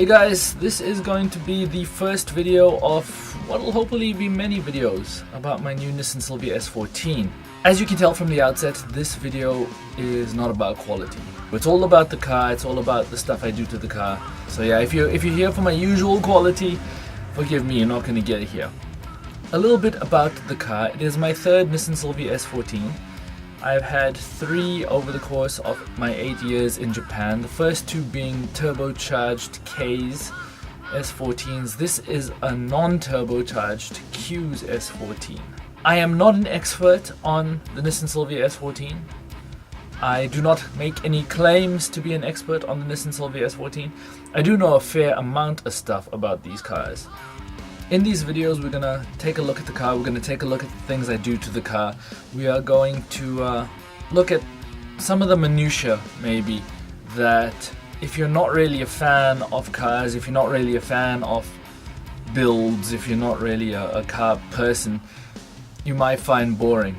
guys, this is going to be the first video of what will hopefully be many videos about my new Nissan Silvia S14. As you can tell from the outset, this video is not about quality. It's all about the car, it's all about the stuff I do to the car. So yeah, if you're here for my usual quality, forgive me, you're not going to get it here. A little bit about the car. It is my third Nissan Silvia S14. I've had 3 over the course of my 8 years in Japan. The first 2 being turbocharged K's, S14s. This is a non-turbocharged Q's S14. I am not an expert on the Nissan Silvia S14. I do not make any claims to be an expert on the Nissan Silvia S14. I do know a fair amount of stuff about these cars. In these videos we're gonna take a look at the car, we're gonna take a look at the things I do to the car. We are going to look at some of the minutiae maybe that if you're not really a fan of cars, if you're not really a fan of builds, if you're not really a car person, you might find boring.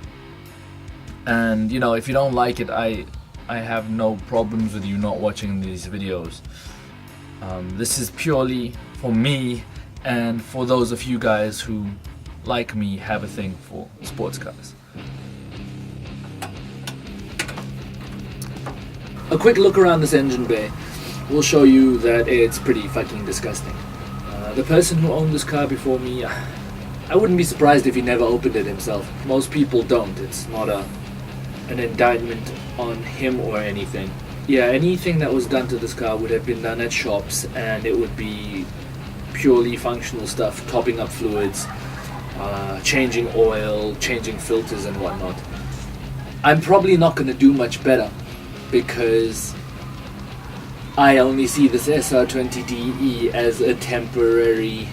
And you know, if you don't like it, I have no problems with you not watching these videos. This is purely for me and for those of you guys who, like me, have a thing for sports cars. A quick look around this engine bay will show you that it's pretty fucking disgusting. The person who owned this car before me, I wouldn't be surprised if he never opened it himself. Most people don't. It's not an indictment on him or anything. Yeah, anything that was done to this car would have been done at shops, and it would be purely functional stuff, topping up fluids, changing oil, changing filters and whatnot. I'm probably not going to do much better because I only see this SR20DE as a temporary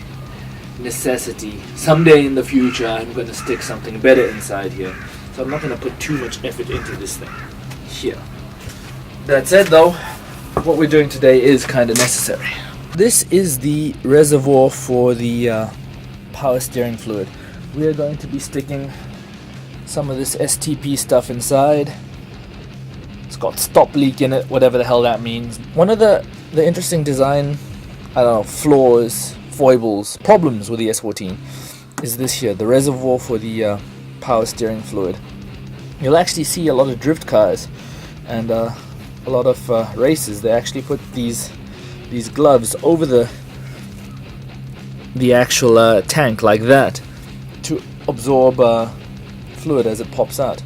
necessity. Someday in the future I'm going to stick something better inside here, so I'm not going to put too much effort into this thing here. That said though, what we're doing today is kind of necessary. This is the reservoir for the power steering fluid. We are going to be sticking some of this STP stuff inside. It's got stop leak in it, whatever the hell that means. One of the interesting design, I don't know, flaws, foibles, problems with the S14 is this here, the reservoir for the power steering fluid. You'll actually see a lot of drift cars and a lot of races. They actually put these gloves over the actual tank like that to absorb fluid as it pops out,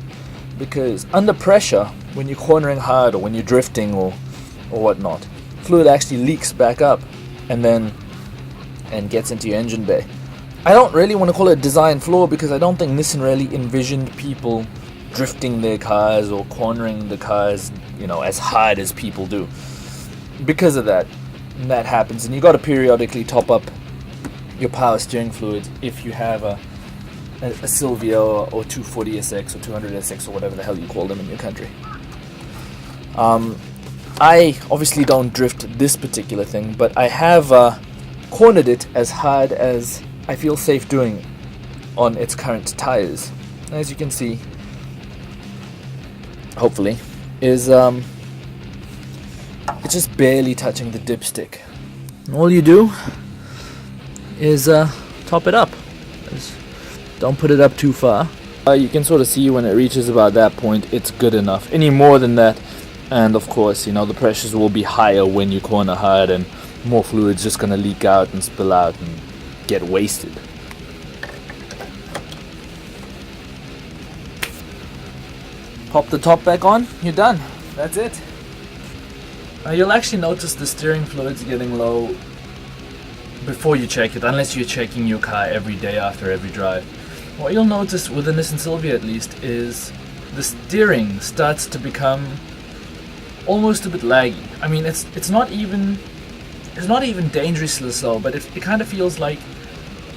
because under pressure when you're cornering hard or when you're drifting or whatnot, fluid actually leaks back up and gets into your engine bay. I don't really want to call it a design flaw because I don't think Nissan really envisioned people drifting their cars or cornering the cars, you know, as hard as people do. Because of that happens, and you got to periodically top up your power steering fluid if you have a Silvia or 240SX or 200SX or whatever the hell you call them in your country. I obviously don't drift this particular thing, but I have cornered it as hard as I feel safe doing on its current tires. As you can see, hopefully, is it's just barely touching the dipstick. And all you do is top it up. Just don't put it up too far. You can sort of see when it reaches about that point, it's good enough. Any more than that, and of course, you know, the pressures will be higher when you corner hard, and more fluid's just gonna leak out and spill out and get wasted. Pop the top back on, you're done. That's it. You'll actually notice the steering fluid's getting low before you check it, unless you're checking your car every day after every drive. What you'll notice with the Nissan Silvia at least is the steering starts to become almost a bit laggy. I mean, it's not even dangerously slow, but it kind of feels like.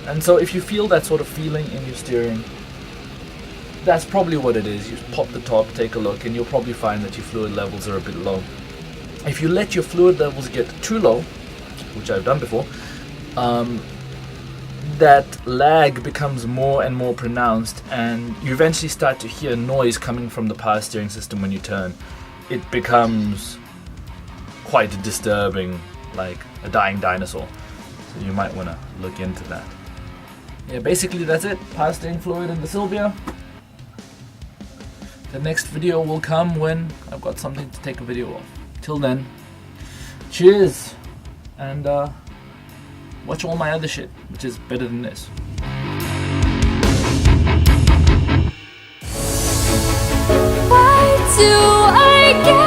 And so if you feel that sort of feeling in your steering, that's probably what it is. You pop the top, take a look, and you'll probably find that your fluid levels are a bit low. If you let your fluid levels get too low, which I've done before, that lag becomes more and more pronounced, and you eventually start to hear noise coming from the power steering system when you turn. It becomes quite disturbing like a dying dinosaur. So you might want to look into that. Yeah, basically that's it. Pasta fluid in the Silvia. The next video will come when I've got something to take a video of. Till then, cheers, and watch all my other shit, which is better than this. Why do I get